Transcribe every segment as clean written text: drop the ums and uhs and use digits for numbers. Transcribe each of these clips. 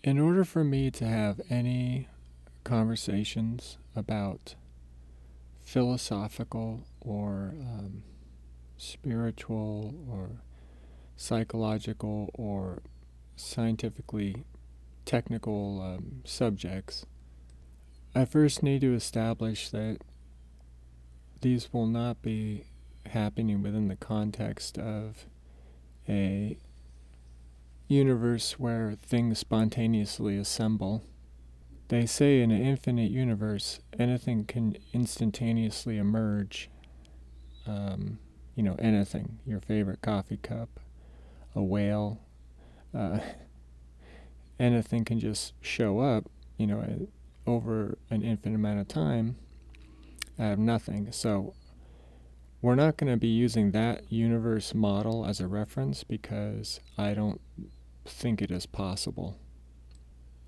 In order for me to have any conversations about philosophical or spiritual or psychological or scientifically technical subjects, I first need to establish that these will not be happening within the context of a universe where things spontaneously assemble. They say in an infinite universe, anything can instantaneously emerge. Anything. Your favorite coffee cup, a whale, anything can just show up, over an infinite amount of time out of nothing. So we're not going to be using that universe model as a reference because I don't think it is possible.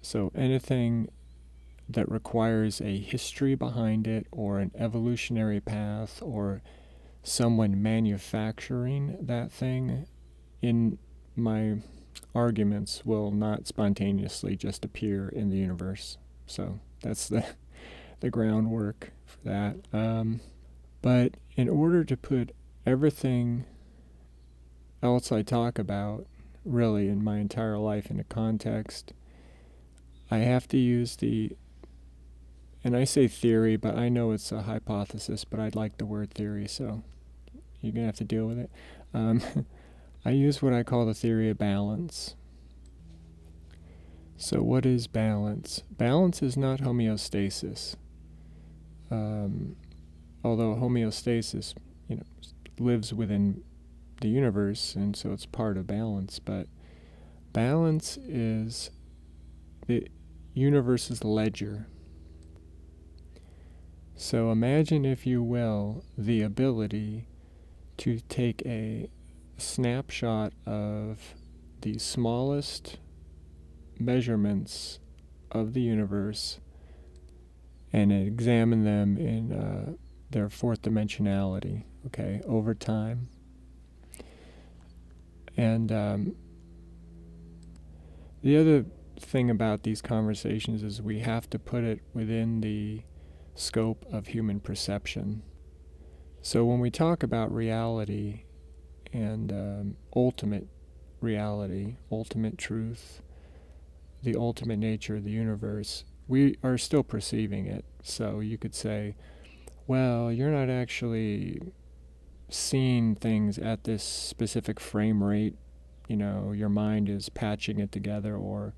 So anything that requires a history behind it or an evolutionary path or someone manufacturing that thing in my arguments will not spontaneously just appear in the universe. So that's the groundwork for that. But in order to put everything else I talk about really in my entire life into context, I have to use and I say theory, but I know it's a hypothesis, but I'd like the word theory, so you're going to have to deal with it. I use what I call the theory of balance. So what is balance? Balance is not homeostasis. Although homeostasis, lives within the universe, and so it's part of balance, but balance is the universe's ledger. So imagine, if you will, the ability to take a snapshot of the smallest measurements of the universe and examine them in their fourth dimensionality, over time. And the other thing about these conversations is we have to put it within the scope of human perception. So when we talk about reality and ultimate reality, ultimate truth, the ultimate nature of the universe, we are still perceiving it. So you could say, well, you're not actually seeing things at this specific frame rate. Your mind is patching it together, or,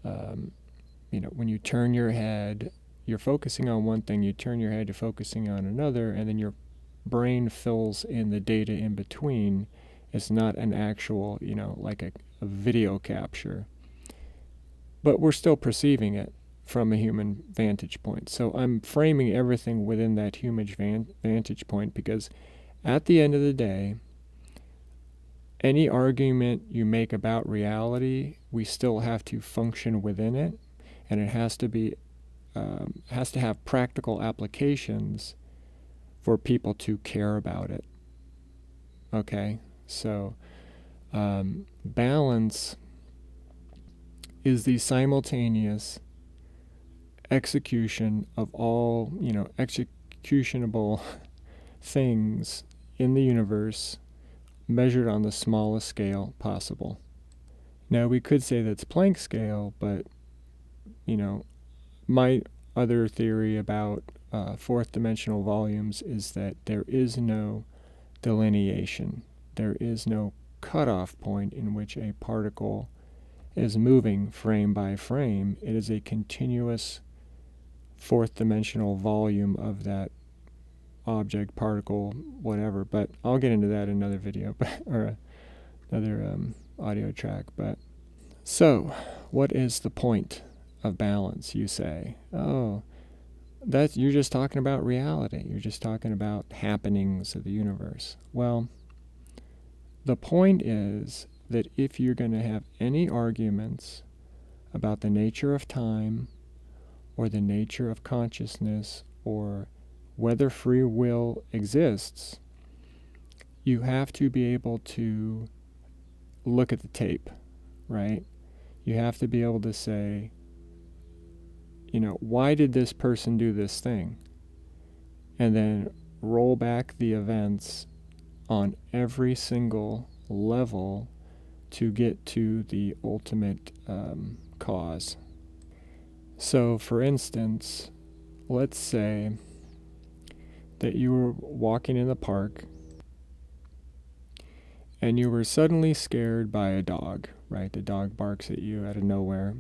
when you turn your head, you're focusing on one thing, you turn your head, you're focusing on another, and then your brain fills in the data in between. It's not an actual, like a video capture. But we're still perceiving it from a human vantage point. So I'm framing everything within that human vantage point because at the end of the day, any argument you make about reality, we still have to function within it, and it has to have practical applications for people to care about it. Okay, so balance is the simultaneous execution of all, executionable things in the universe measured on the smallest scale possible. Now, we could say that's Planck scale, but, my other theory about fourth dimensional volumes is that there is no delineation. There is no cutoff point in which a particle is moving frame by frame. It is a continuous fourth dimensional volume of that object, particle, whatever. But I'll get into that in another video or another audio track. But so, what is the point of balance, you say? Oh, you're just talking about reality. You're just talking about happenings of the universe. Well, the point is that if you're going to have any arguments about the nature of time or the nature of consciousness or whether free will exists, you have to be able to look at the tape, right? You have to be able to say, why did this person do this thing? And then roll back the events on every single level to get to the ultimate cause. So, for instance, let's say that you were walking in the park and you were suddenly scared by a dog, right? The dog barks at you out of nowhere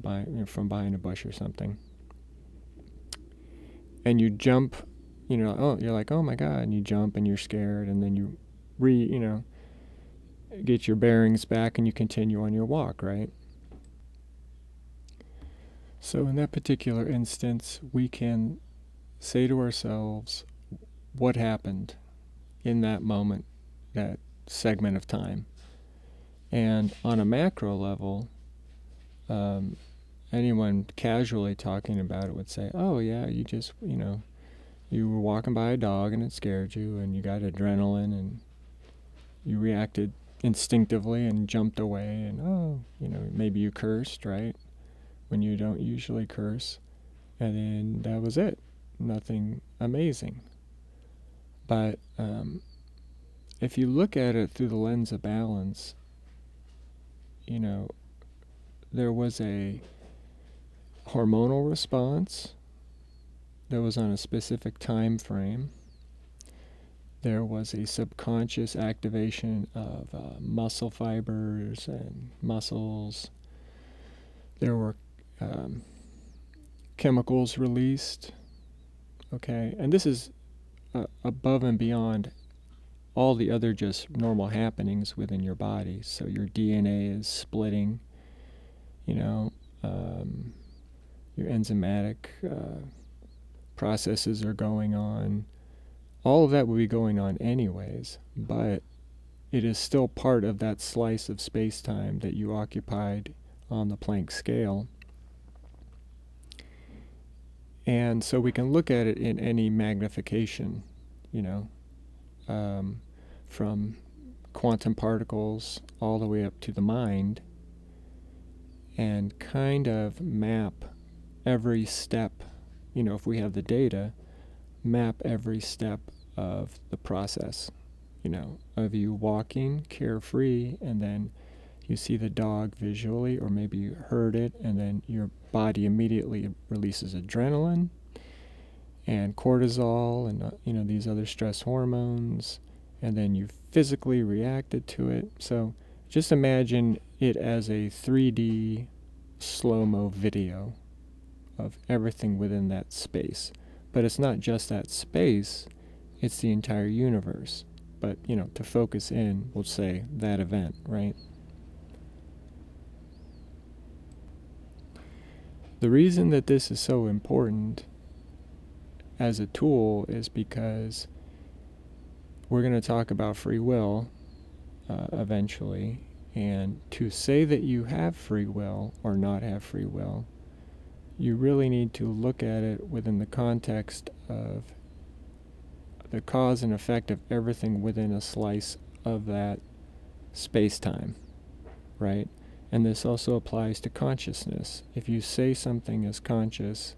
from behind a bush or something. And you jump, you're like, oh my God, and you jump and you're scared, and then you get your bearings back and you continue on your walk, right? So in that particular instance, we can say to ourselves what happened in that moment, that segment of time. And on a macro level, anyone casually talking about it would say, oh yeah, you just, you were walking by a dog and it scared you and you got adrenaline and you reacted instinctively and jumped away and, maybe you cursed, right? When you don't usually curse. And then that was it. Nothing amazing. But if you look at it through the lens of balance, there was a hormonal response that was on a specific time frame. There was a subconscious activation of muscle fibers and muscles. There were chemicals released. Okay, and this is above and beyond all the other just normal happenings within your body. So your DNA is splitting, your enzymatic processes are going on. All of that will be going on anyways, but it is still part of that slice of space-time that you occupied on the Planck scale. And so we can look at it in any magnification, from quantum particles all the way up to the mind, and kind of map every step, if we have the data, map every step of the process, of you walking carefree, and then you see the dog visually, or maybe you heard it, and then your body immediately releases adrenaline and cortisol and these other stress hormones, and then you physically reacted to it. So just imagine it as a 3D slow-mo video of everything within that space. But it's not just that space, it's the entire universe. But, to focus in, we'll say that event, right? The reason that this is so important as a tool is because we're going to talk about free will eventually, and to say that you have free will or not have free will, you really need to look at it within the context of the cause and effect of everything within a slice of that space-time, right? And this also applies to consciousness. If you say something is conscious,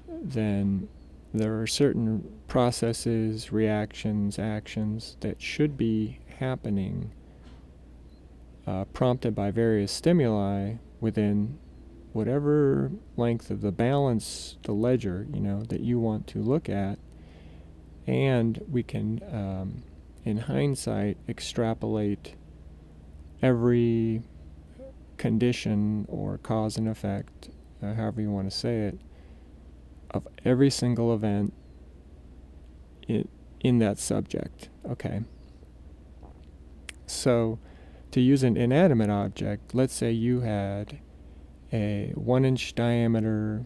then there are certain processes, reactions, actions that should be happening, prompted by various stimuli within whatever length of the balance, the ledger, that you want to look at. And we can, in hindsight, extrapolate every condition or cause and effect, however you want to say it, of every single event in that subject. Okay. So, to use an inanimate object, let's say you had a 1-inch diameter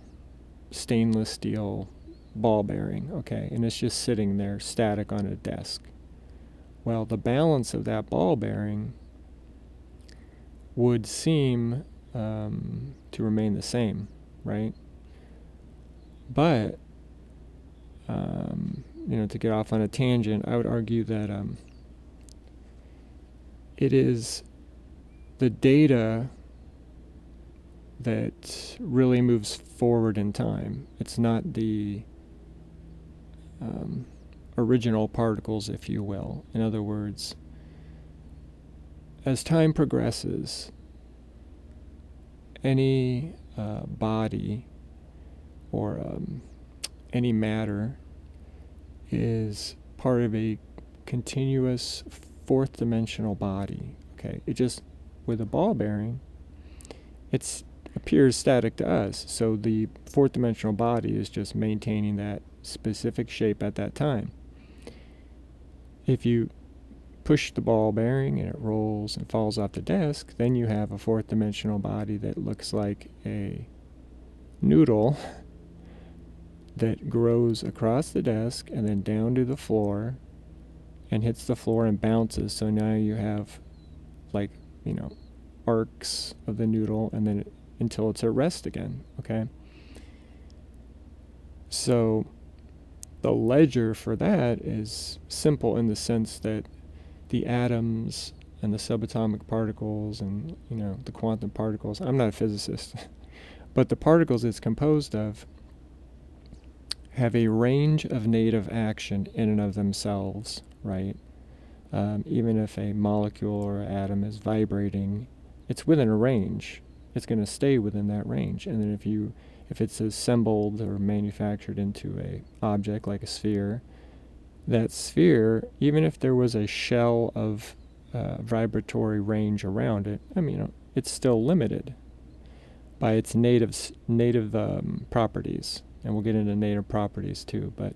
stainless steel ball bearing, okay, and it's just sitting there static on a desk. Well, the balance of that ball bearing would seem to remain the same, right? But, to get off on a tangent, I would argue that it is the data that really moves forward in time. It's not the original particles, if you will. In other words, as time progresses, any body or any matter is part of a continuous fourth dimensional body. Okay, it just, with a ball bearing, it appears static to us. So the fourth dimensional body is just maintaining that specific shape at that time. If you push the ball bearing and it rolls and falls off the desk, then you have a fourth dimensional body that looks like a noodle that grows across the desk and then down to the floor and hits the floor and bounces. So now you have, like, arcs of the noodle, and then until it's at rest again. Okay, so the ledger for that is simple in the sense that the atoms and the subatomic particles and the quantum particles, I'm not a physicist, but the particles it's composed of have a range of native action in and of themselves, right? Even if a molecule or atom is vibrating, it's within a range. It's going to stay within that range. And then if it's assembled or manufactured into a object like a sphere, that sphere, even if there was a shell of vibratory range around it, it's still limited by its native properties. And we'll get into native properties too. But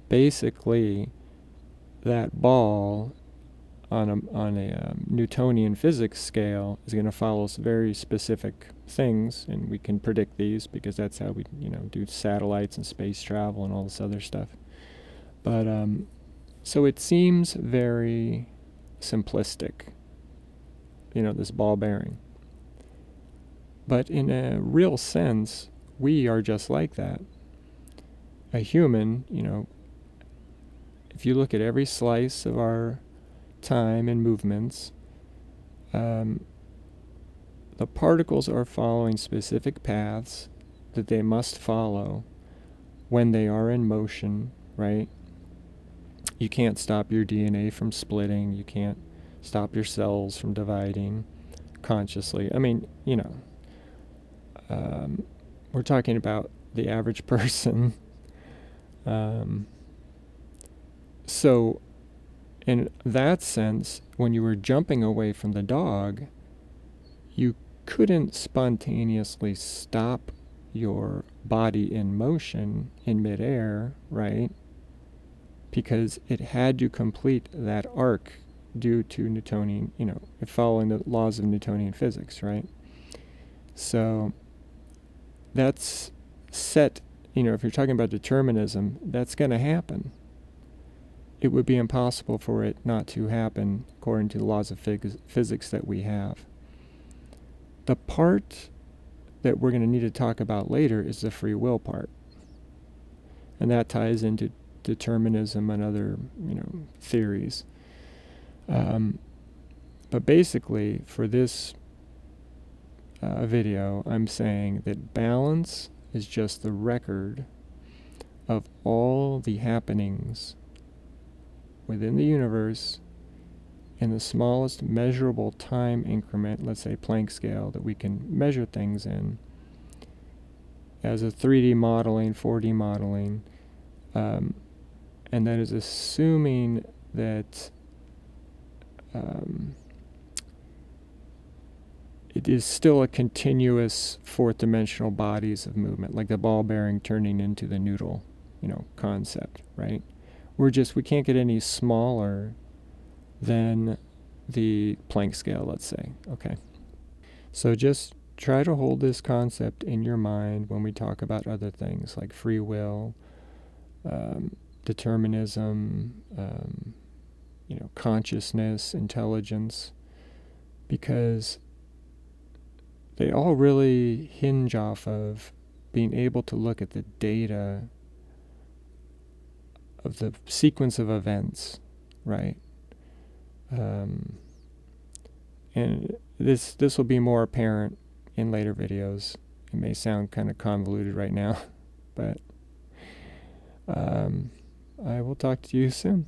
basically, that ball on a Newtonian physics scale is going to follow very specific things, and we can predict these because that's how we do satellites and space travel and all this other stuff. But so it seems very simplistic, this ball bearing. But in a real sense, we are just like that. A human, if you look at every slice of our time and movements, the particles are following specific paths that they must follow when they are in motion, right? You can't stop your DNA from splitting. You can't stop your cells from dividing consciously. We're talking about the average person. So in that sense, when you were jumping away from the dog, you couldn't spontaneously stop your body in motion in midair, right? Because it had to complete that arc due to Newtonian, following the laws of Newtonian physics, right? So that's set, if you're talking about determinism, that's going to happen. It would be impossible for it not to happen according to the laws of physics that we have. The part that we're going to need to talk about later is the free will part. And that ties into determinism and other, theories. But basically, for this video, I'm saying that balance is just the record of all the happenings within the universe in the smallest measurable time increment, let's say Planck scale, that we can measure things in as a 3D modeling, 4D modeling, and that is assuming that it is still a continuous fourth dimensional bodies of movement, like the ball bearing turning into the noodle, concept, right? We can't get any smaller than the Planck scale, let's say. Okay. So just try to hold this concept in your mind when we talk about other things like free will, determinism, consciousness, intelligence, because they all really hinge off of being able to look at the data of the sequence of events, right? And this will be more apparent, in later videos. It may sound kind of convoluted right now, but I will talk to you soon.